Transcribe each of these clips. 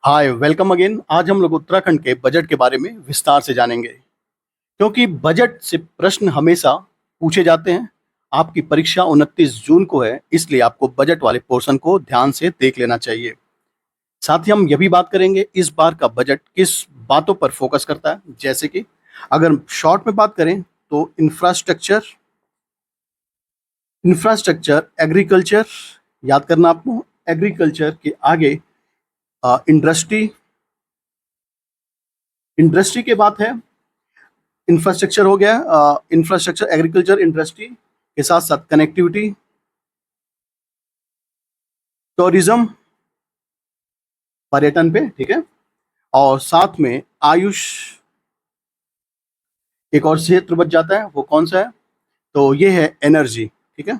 Hi welcome again. आज हम लोग उत्तराखंड के बजट के बारे में विस्तार से जानेंगे, क्योंकि बजट से प्रश्न हमेशा पूछे जाते हैं। आपकी परीक्षा 29 जून को है, इसलिए आपको बजट वाले पोर्शन को ध्यान से देख लेना चाहिए। साथ ही हम यह भी बात करेंगे इस बार का बजट किस बातों पर फोकस करता है। जैसे कि अगर शॉर्ट में बात करें तो इंफ्रास्ट्रक्चर, एग्रीकल्चर, याद करना आपको। एग्रीकल्चर के आगे इंडस्ट्री, इंडस्ट्री के बाद है इंफ्रास्ट्रक्चर हो गया। इंफ्रास्ट्रक्चर, एग्रीकल्चर, इंडस्ट्री के साथ साथ कनेक्टिविटी, टूरिज्म, पर्यटन पे, ठीक है। और साथ में आयुष एक और क्षेत्र बच जाता है, वो कौन सा है? तो ये है एनर्जी, ठीक है।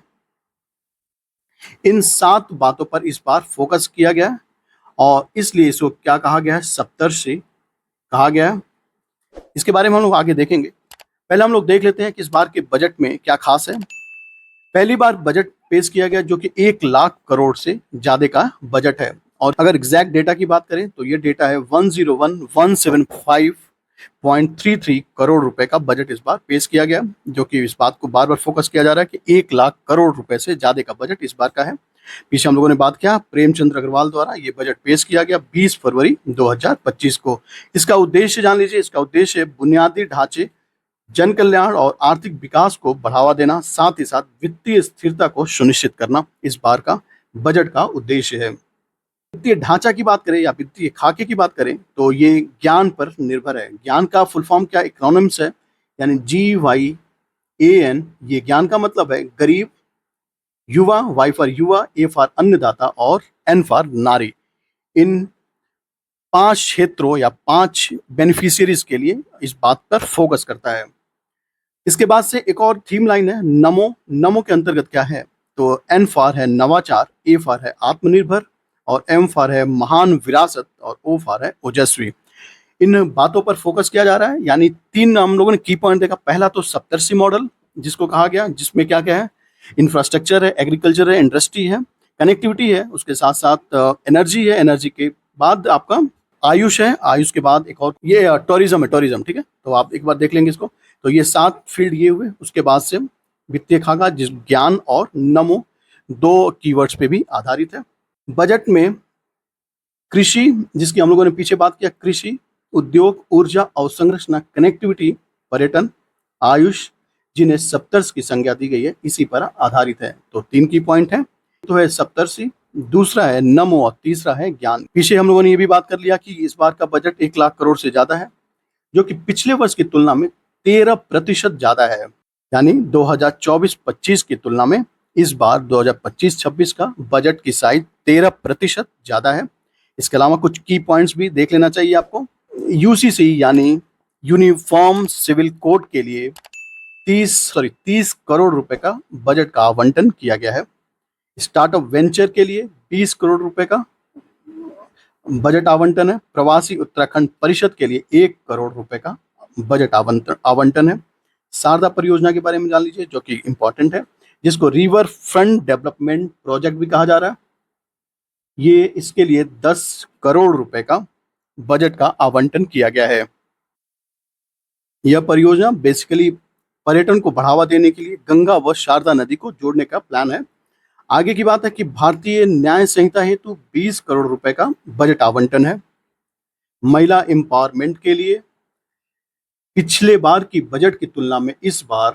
इन 7 बातों पर इस बार फोकस किया गया है और इसलिए इसको क्या कहा गया है? सप्तर्षि कहा गया है। इसके बारे में हम लोग आगे देखेंगे। पहले हम लोग देख लेते हैं कि इस बार के बजट में क्या खास है। पहली बार बजट पेश किया गया जो कि 1 लाख करोड़ से ज्यादा का बजट है। और अगर एग्जैक्ट डेटा की बात करें तो ये डेटा है 101,175.33 करोड़ रुपए का बजट इस बार पेश किया गया, जो कि इस बात को बार बार फोकस किया जा रहा है कि 1 लाख करोड़ रुपए से ज्यादा का बजट इस बार का है। पीछे हम लोगों ने बात किया, प्रेमचंद्र अग्रवाल द्वारा ये बजट पेश किया गया 20 फरवरी 2025 को। इसका उद्देश्य जान लीजिए। इसका उद्देश्य बुनियादी ढांचे, जन कल्याण और आर्थिक विकास को बढ़ावा देना, साथ ही साथ वित्तीय स्थिरता को सुनिश्चित करना इस बार का बजट का उद्देश्य है। वित्तीय ढांचा की बात करें या वित्तीय खाके की बात करें तो ये ज्ञान पर निर्भर है। ज्ञान का फुल फॉर्म क्या? इकोनॉमिक्स है, यानी GYAN। ये ज्ञान का मतलब है गरीब, युवा, Y फॉर युवा, A फॉर अन्नदाता और N फॉर नारी। इन 5 क्षेत्रों या 5 बेनिफिशियरीज के लिए इस बात पर फोकस करता है। इसके बाद से एक और थीम लाइन है नमो। नमो के अंतर्गत क्या है? तो N फॉर है नवाचार, A फॉर है आत्मनिर्भर और M फॉर है महान विरासत और O फॉर है ओजस्वी। इन बातों पर फोकस किया जा रहा है। यानी 3 हम लोगों ने की पॉइंट देखा। पहला तो सप्तर्षि मॉडल जिसको कहा गया, जिसमें क्या क्या है? इंफ्रास्ट्रक्चर है, एग्रीकल्चर है, इंडस्ट्री है, कनेक्टिविटी है, उसके साथ साथ एनर्जी है। एनर्जी के बाद आपका आयुष है, आयुष के बाद एक और ये टूरिज्म है, टूरिज्म, ठीक है। तो आप एक बार देख लेंगे इसको। तो ये 7 फील्ड ये हुए। उसके बाद से वित्तीय खाका, जिस ज्ञान और नमो 2 कीवर्ड्स पे भी आधारित है। बजट में कृषि, जिसकी हम लोगों ने पीछे बात किया, कृषि, उद्योग, ऊर्जा, अवसंरचना, कनेक्टिविटी, पर्यटन, आयुष, जिन्हें सप्तर्षि की संज्ञा दी गई है, इसी पर आधारित है। तो 3 की पॉइंट है। तो है सप्तर्षि, दूसरा है नमो और तीसरा है ज्ञान। पीछे हम लोगों ने ये भी बात कर लिया कि इस बार का बजट 1 लाख करोड़ से ज्यादा है, जो कि पिछले वर्ष की तुलना में 13% ज्यादा है। यानी 2024-25 की तुलना में इस बार 2025-26 का बजट की साइज 13% ज्यादा है। इसके अलावा कुछ की पॉइंट्स भी देख लेना चाहिए आपको। यूसीसी यानी यूनिफॉर्म सिविल कोड के लिए 30 करोड़ रुपए का बजट का आवंटन किया गया है। स्टार्टअप वेंचर के लिए 20 करोड़ रुपए का बजट आवंटन है। प्रवासी उत्तराखंड परिषद के लिए 1 करोड़ रुपए का बजट आवंटन है। शारदा परियोजना के बारे में जान लीजिए, जो कि इंपॉर्टेंट है, जिसको रिवर फ्रंट डेवलपमेंट प्रोजेक्ट भी कहा जा रहा है। ये इसके लिए 10 करोड़ रुपए का बजट का आवंटन किया गया है। यह परियोजना बेसिकली पर्यटन को बढ़ावा देने के लिए गंगा व शारदा नदी को जोड़ने का प्लान है। आगे की बात है कि भारतीय न्याय संहिता हेतु 20 करोड़ रुपए का बजट आवंटन है। महिला एम्पावरमेंट के लिए पिछले बार की बजट की तुलना में इस बार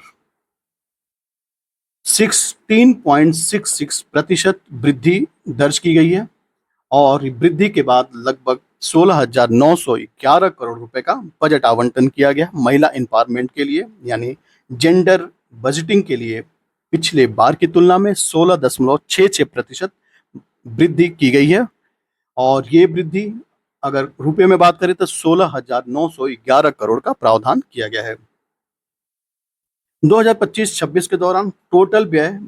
16.66% वृद्धि दर्ज की गई है और वृद्धि के बाद लगभग 16,911 करोड़ रुपए का बजट आवंटन किया गया महिला एम्पावरमेंट के लिए। यानी जेंडर बजटिंग के लिए पिछले बार की तुलना में 16.66% वृद्धि की गई है। और ये वृद्धि अगर रुपए में बात करें तो 16,911 करोड़ का प्रावधान किया गया है। 2025-26 के दौरान टोटल व्यय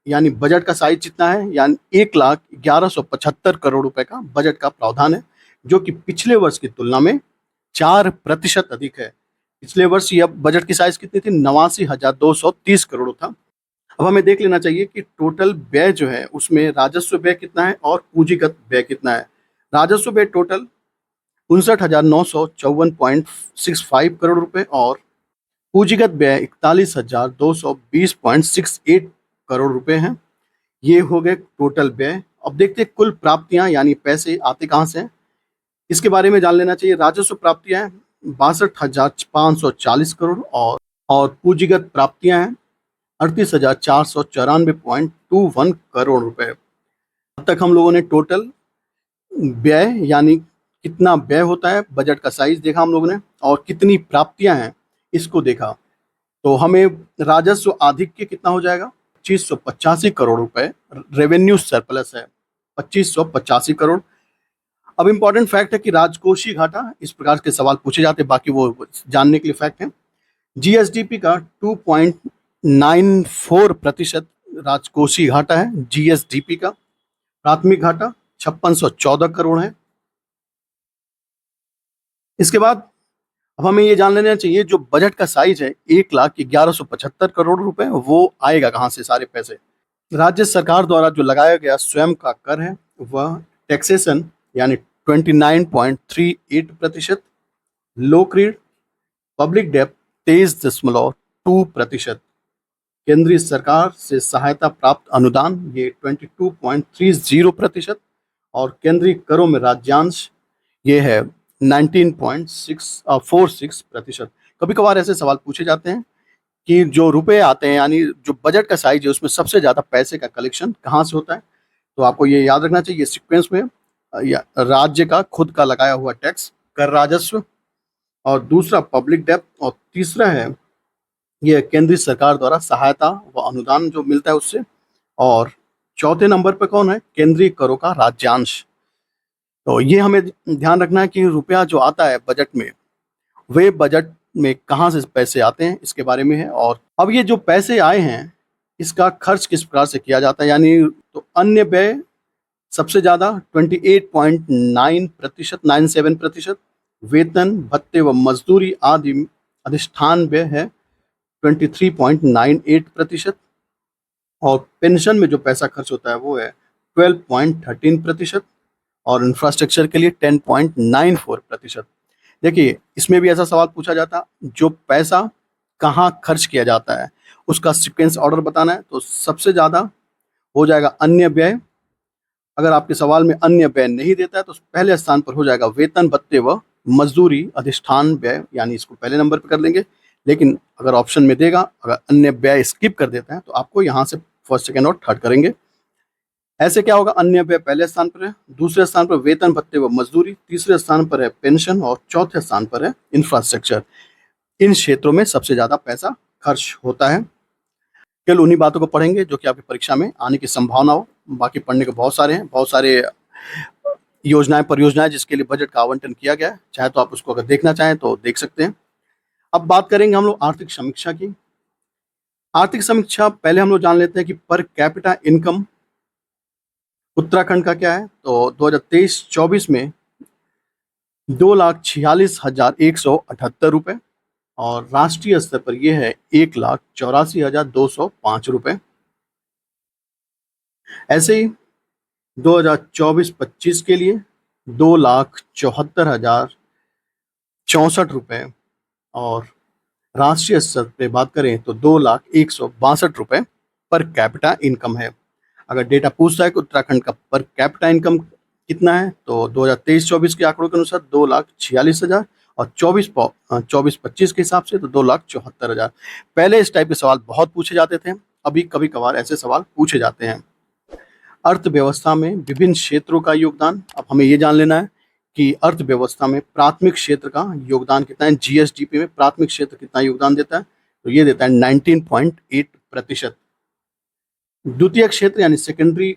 यानी बजट का साइज जितना है, यानी 1,11,75 करोड़ रुपए का बजट का प्रावधान है, जो कि पिछले वर्ष की तुलना में 4% अधिक है। पिछले वर्ष यह बजट की साइज कितनी थी? 89,230 करोड़ था। अब हमें देख लेना चाहिए कि टोटल व्यय जो है उसमें राजस्व व्यय कितना है और पूंजीगत व्यय कितना है। राजस्व व्यय टोटल 59,954.65 करोड़ रुपए और पूंजीगत व्यय 41,220.68 करोड़ रुपए हैं। ये हो गए टोटल व्यय। अब देखते हैं कुल प्राप्तियां यानी पैसे आते कहाँ से हैं, इसके बारे में जान लेना चाहिए। राजस्व प्राप्तियां हैं 62,540 करोड़ और पूंजीगत प्राप्तियां हैं 38,494.21 करोड़ रुपए। अब तक हम लोगों ने टोटल व्यय यानी कितना व्यय होता है, बजट का साइज देखा हम लोगों ने और कितनी प्राप्तियां हैं इसको देखा। तो हमें राजस्व आधिक्य कितना हो जाएगा, 2585 करोड़ रुपए रेवेन्यू सरप्लस है, 2585 करोड़। अब इंपॉर्टेंट फैक्ट है कि राजकोषीय घाटा, इस प्रकार के सवाल पूछे जाते हैं, बाकी वो जानने के लिए फैक्ट है। जीएसडीपी का 2.94% राजकोषीय घाटा है जीएसडीपी का। प्राथमिक घाटा 5614 करोड़ है। इसके बाद अब हमें ये जान लेना चाहिए जो बजट का साइज है 1,11,75 करोड़ रुपए, वो आएगा कहाँ से सारे पैसे। राज्य सरकार द्वारा जो लगाया गया स्वयं का कर है वह टैक्सेशन यानी 29.38%, लोक ऋण पब्लिक डेप्थ 23.2%, केंद्रीय सरकार से सहायता प्राप्त अनुदान ये 22.30% और केंद्रीय करों में राज्यांश ये है 19.46%। कभी कभार ऐसे सवाल पूछे जाते हैं कि जो रुपए आते हैं यानी जो बजट का साइज है उसमें सबसे ज़्यादा पैसे का कलेक्शन कहाँ से होता है, तो आपको ये याद रखना चाहिए सीक्वेंस में। राज्य का खुद का लगाया हुआ टैक्स कर राजस्व और दूसरा पब्लिक डेप्थ और तीसरा है ये केंद्रीय सरकार द्वारा सहायता व अनुदान जो मिलता है उससे, और चौथे नंबर पर कौन है, केंद्रीय करों का राज्यांश। तो ये हमें ध्यान रखना है कि रुपया जो आता है बजट में वे बजट में कहाँ से पैसे आते हैं इसके बारे में है। और अब ये जो पैसे आए हैं इसका खर्च किस प्रकार से किया जाता है, यानी तो अन्य व्यय सबसे ज़्यादा 28.97%, वेतन भत्ते व मजदूरी आदि अधिष्ठान व्यय है 23.98% और पेंशन में जो पैसा खर्च होता है वो है 12.13% और इंफ्रास्ट्रक्चर के लिए 10.94%। देखिए इसमें भी ऐसा सवाल पूछा जाता जो पैसा कहाँ खर्च किया जाता है उसका सीक्वेंस ऑर्डर बताना है, तो सबसे ज़्यादा हो जाएगा अन्य व्यय। अगर आपके सवाल में अन्य व्यय नहीं देता है तो पहले स्थान पर हो जाएगा वेतन भत्ते व मजदूरी अधिष्ठान व्यय, यानी इसको पहले नंबर पर कर लेंगे। लेकिन अगर ऑप्शन में देगा अगर अन्य व्यय स्किप कर देता है तो आपको यहाँ से फर्स्ट सेकेंड और थर्ड करेंगे। ऐसे क्या होगा, अन्य व्यय पहले स्थान पर है, दूसरे स्थान पर वेतन भत्ते व मजदूरी, तीसरे स्थान पर है पेंशन और चौथे स्थान पर है इंफ्रास्ट्रक्चर। इन क्षेत्रों में सबसे ज़्यादा पैसा खर्च होता है। केवल उन्हीं बातों को पढ़ेंगे जो कि आपकी परीक्षा में आने की संभावना हो, बाकी पढ़ने के बहुत सारे हैं, बहुत सारे योजनाएं परियोजनाएं जिसके लिए बजट का आवंटन किया गया है, चाहे तो आप उसको अगर देखना चाहें तो देख सकते हैं। अब बात करेंगे हम लोग आर्थिक समीक्षा की। आर्थिक समीक्षा पहले हम लोग जान लेते हैं कि पर कैपिटा इनकम उत्तराखंड का क्या है। तो 2023-24 में 2,46,178 रुपये और राष्ट्रीय स्तर पर यह है 1,84,205 रुपये। ऐसे ही 2024-25 के लिए 2,74,064 रुपये और राष्ट्रीय स्तर पर बात करें तो 2,01,62 रुपये पर कैपिटा इनकम है। अगर डेटा पूछता है कि उत्तराखंड का पर कैपिटा इनकम कितना है तो 2023-24 के आंकड़ों के अनुसार 2,46,000 और 24-25 के हिसाब से तो 2,74,000। पहले इस टाइप के सवाल बहुत पूछे जाते थे, अभी कभी कभार ऐसे सवाल पूछे जाते हैं। अर्थव्यवस्था में विभिन्न क्षेत्रों का योगदान, अब हमें ये जान लेना है कि अर्थव्यवस्था में प्राथमिक क्षेत्र का योगदान कितना है। जीएसडीपी में प्राथमिक क्षेत्र कितना योगदान देता है, तो ये देता है 19.8%। द्वितीय क्षेत्र यानी सेकेंडरी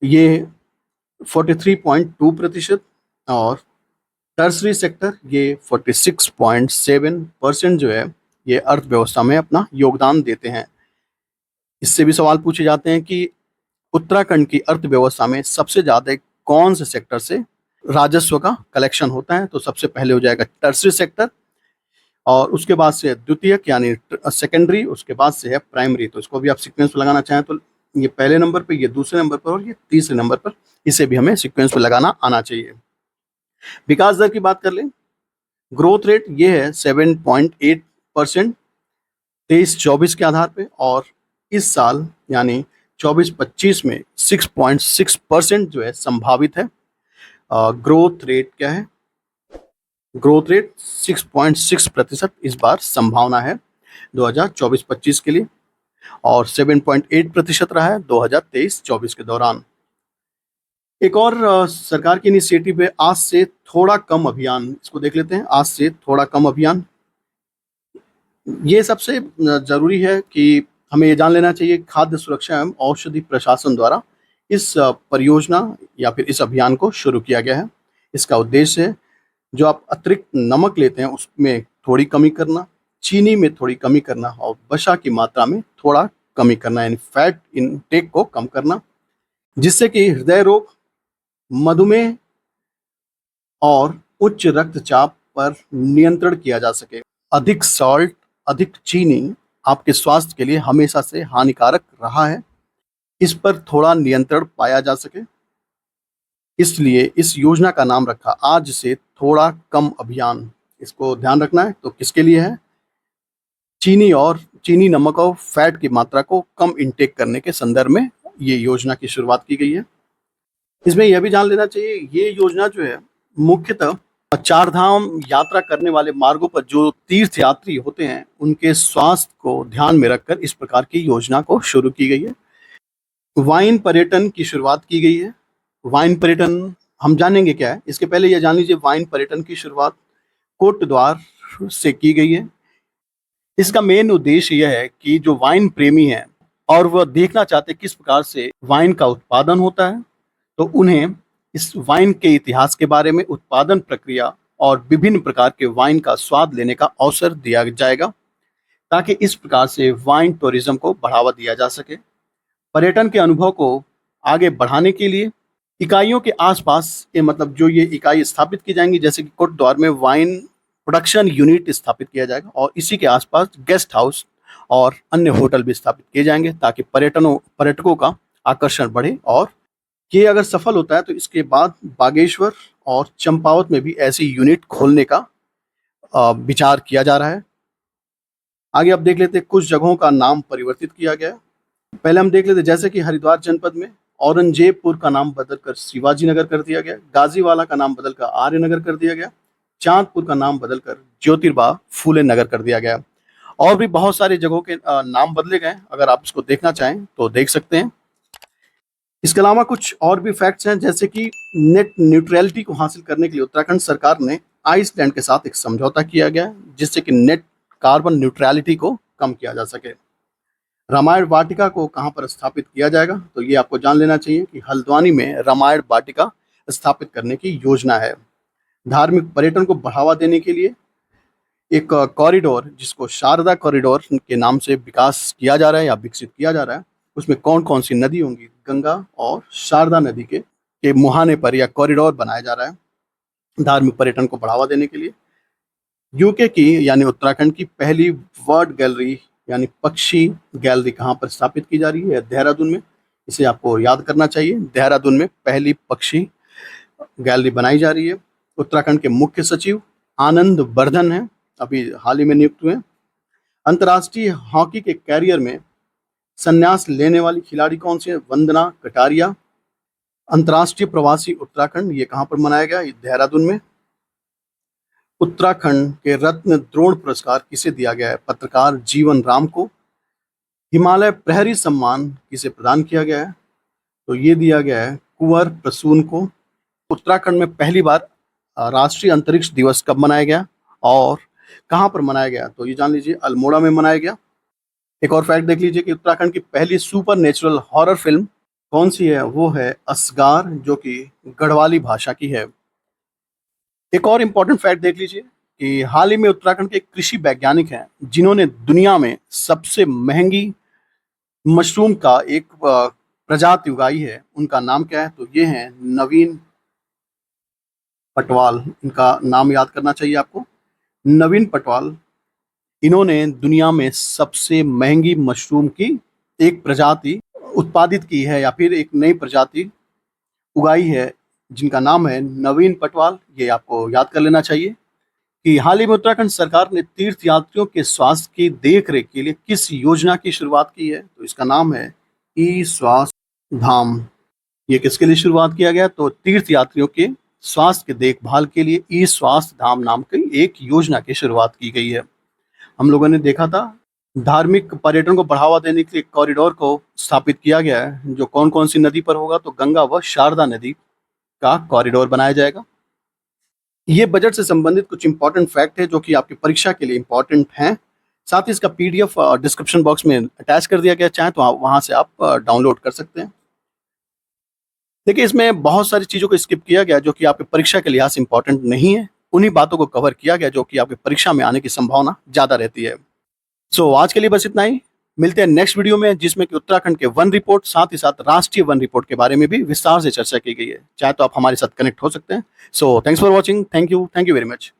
ये 43.2% और टर्सरी सेक्टर ये 46.7% जो है ये अर्थव्यवस्था में अपना योगदान देते हैं। इससे भी सवाल पूछे जाते हैं कि उत्तराखंड की अर्थव्यवस्था में सबसे ज़्यादा कौन से सेक्टर से राजस्व का कलेक्शन होता है, तो सबसे पहले हो जाएगा टर्सरी सेक्टर और उसके बाद से द्वितीयक यानी सेकेंडरी, उसके बाद से है प्राइमरी। तो इसको भी आप सीक्वेंस में लगाना चाहें तो ये पहले नंबर पर, ये दूसरे नंबर पर और ये तीसरे नंबर पर, इसे भी हमें सीक्वेंस में लगाना आना चाहिए। विकास दर की बात कर लें, ग्रोथ रेट ये है 7.8% 23-24 के आधार पे, और इस साल यानी 24-25 में 6.6% जो है संभावित है। ग्रोथ रेट क्या है? ग्रोथ रेट 6.6% इस बार संभावना है 2024-25 के लिए, और 7.8% रहा है 2023-24 के दौरान। एक और सरकार की इनिशिएटिव है आज से थोड़ा कम अभियान, इसको देख लेते हैं। आज से थोड़ा कम अभियान, ये सबसे जरूरी है कि हमें ये जान लेना चाहिए, खाद्य सुरक्षा एवं औषधि प्रशासन द्वारा इस परियोजना या फिर इस अभियान को शुरू किया गया है। इसका उद्देश्य है जो आप अतिरिक्त नमक लेते हैं उसमें थोड़ी कमी करना, चीनी में थोड़ी कमी करना, और वसा की मात्रा में थोड़ा कमी करना, यानी फैट इनटेक को कम करना, जिससे कि हृदय रोग, मधुमेह और उच्च रक्तचाप पर नियंत्रण किया जा सके। अधिक सॉल्ट, अधिक चीनी आपके स्वास्थ्य के लिए हमेशा से हानिकारक रहा है, इस पर थोड़ा नियंत्रण पाया जा सके, इसलिए इस योजना का नाम रखा आज से थोड़ा कम अभियान। इसको ध्यान रखना है। तो किसके लिए है? चीनी, नमक और फैट की मात्रा को कम इंटेक करने के संदर्भ में ये योजना की शुरुआत की गई है। इसमें यह भी जान लेना चाहिए, ये योजना जो है मुख्यतः चार धाम यात्रा करने वाले मार्गों पर जो तीर्थ यात्री होते हैं उनके स्वास्थ्य को ध्यान में रखकर इस प्रकार की योजना को शुरू की गई है। वाइन पर्यटन की शुरुआत की गई है। वाइन पर्यटन हम जानेंगे क्या है, इसके पहले यह जान लीजिए वाइन पर्यटन की शुरुआत कोटद्वार से की गई है। इसका मेन उद्देश्य यह है कि जो वाइन प्रेमी हैं और वह देखना चाहते किस प्रकार से वाइन का उत्पादन होता है, तो उन्हें इस वाइन के इतिहास के बारे में, उत्पादन प्रक्रिया और विभिन्न प्रकार के वाइन का स्वाद लेने का अवसर दिया जाएगा, ताकि इस प्रकार से वाइन टूरिज्म को बढ़ावा दिया जा सके। पर्यटन के अनुभव को आगे बढ़ाने के लिए इकाइयों के आसपास मतलब जो ये इकाई स्थापित की जाएंगी, जैसे कि कोटद्वार में वाइन प्रोडक्शन यूनिट स्थापित किया जाएगा, और इसी के आसपास गेस्ट हाउस और अन्य होटल भी स्थापित किए जाएंगे, ताकि पर्यटकों का आकर्षण बढ़े। और ये अगर सफल होता है तो इसके बाद बागेश्वर और चंपावत में भी ऐसी यूनिट खोलने का विचार किया जा रहा है। आगे आप देख लेते हैं कुछ जगहों का नाम परिवर्तित किया गया। पहले हम देख लेते जैसे कि हरिद्वार जनपद में औरंगजेबपुर का नाम बदलकर शिवाजी नगर कर दिया गया, गाजीवाला का नाम बदलकर आर्यनगर कर दिया गया, चांदपुर का नाम बदलकर ज्योतिबा फूले नगर कर दिया गया। और भी बहुत सारी जगहों के नाम बदले गए, अगर आप इसको देखना चाहें तो देख सकते हैं। इसके अलावा कुछ और भी फैक्ट्स हैं, जैसे कि नेट न्यूट्रलिटी को हासिल करने के लिए उत्तराखंड सरकार ने आइसलैंड के साथ एक समझौता किया गया, जिससे कि नेट कार्बन न्यूट्रलिटी को कम किया जा सके। रामायण वाटिका को कहाँ पर स्थापित किया जाएगा, तो ये आपको जान लेना चाहिए कि हल्द्वानी में रामायण वाटिका स्थापित करने की योजना है। धार्मिक पर्यटन को बढ़ावा देने के लिए एक कॉरिडोर, जिसको शारदा कॉरिडोर के नाम से विकास किया जा रहा है या विकसित किया जा रहा है, उसमें कौन कौन सी नदी होंगी, गंगा और शारदा नदी के मुहाने पर यह कॉरिडोर बनाया जा रहा है धार्मिक पर्यटन को बढ़ावा देने के लिए। यूके की यानी उत्तराखंड की पहली बर्ड गैलरी यानी पक्षी गैलरी कहाँ पर स्थापित की जा रही है? देहरादून में। इसे आपको याद करना चाहिए, देहरादून में पहली पक्षी गैलरी बनाई जा रही है। उत्तराखंड के मुख्य सचिव आनंद वर्धन हैं, अभी हाल ही में नियुक्त हुए। अंतर्राष्ट्रीय हॉकी के कैरियर में संन्यास लेने वाली खिलाड़ी कौन सी है? वंदना कटारिया। अंतर्राष्ट्रीय प्रवासी उत्तराखंड ये कहाँ पर मनाया गया? देहरादून में। उत्तराखंड के रत्न द्रोण पुरस्कार किसे दिया गया है? पत्रकार जीवन राम को। हिमालय प्रहरी सम्मान किसे प्रदान किया गया है? तो ये दिया गया है कुंवर प्रसून को। उत्तराखंड में पहली बार राष्ट्रीय अंतरिक्ष दिवस कब मनाया गया और कहाँ पर मनाया गया? तो ये जान लीजिए, अल्मोड़ा में मनाया गया। एक और फैक्ट देख लीजिए कि उत्तराखंड की पहली सुपर नेचुरल हॉरर फिल्म कौन सी है? वो है असगार, जो कि गढ़वाली भाषा की है। एक और इम्पोर्टेंट फैक्ट देख लीजिए कि हाल ही में उत्तराखंड के एक कृषि वैज्ञानिक हैं जिन्होंने दुनिया में सबसे महंगी मशरूम का एक प्रजाति उगाई है। उनका नाम क्या है? तो ये है नवीन पटवाल। इनका नाम याद करना चाहिए आपको, नवीन पटवाल। इन्होंने दुनिया में सबसे महंगी मशरूम की एक प्रजाति उत्पादित की है या फिर एक नई प्रजाति उगाई है जिनका नाम है नवीन पटवाल। ये आपको याद कर लेना चाहिए कि हाल ही में उत्तराखंड सरकार ने तीर्थ यात्रियों के स्वास्थ्य की देखरेख के लिए किस योजना की शुरुआत की है, तो इसका नाम है ई स्वास्थ्य धाम। ये किसके लिए शुरुआत किया गया, तो तीर्थ यात्रियों के स्वास्थ्य की देखभाल के लिए ई स्वास्थ्य धाम नाम की एक योजना की शुरुआत की गई है। हम लोगों ने देखा था धार्मिक पर्यटन को बढ़ावा देने के लिए कॉरिडोर को स्थापित किया गया है, जो कौन कौन सी नदी पर होगा, तो गंगा व शारदा नदी का कॉरिडोर बनाया जाएगा। ये बजट से संबंधित कुछ इंपॉर्टेंट फैक्ट है जो कि आपकी परीक्षा के लिए इंपॉर्टेंट हैं। साथ ही इसका पीडीएफ डिस्क्रिप्शन बॉक्स में अटैच कर दिया गया, चाहे तो वहां से आप डाउनलोड कर सकते हैं। देखिए, इसमें बहुत सारी चीज़ों को स्किप किया गया जो कि आपकी परीक्षा के लिहाज से इंपॉर्टेंट नहीं है। उन्हीं बातों को कवर किया गया जो कि आपकी परीक्षा में आने की संभावना ज़्यादा रहती है। सो आज के लिए बस इतना ही। मिलते हैं नेक्स्ट वीडियो में, जिसमें कि उत्तराखंड के वन रिपोर्ट, साथ ही साथ राष्ट्रीय वन रिपोर्ट के बारे में भी विस्तार से चर्चा की गई है। चाहे तो आप हमारे साथ कनेक्ट हो सकते हैं। So thanks for watching. Thank you very much.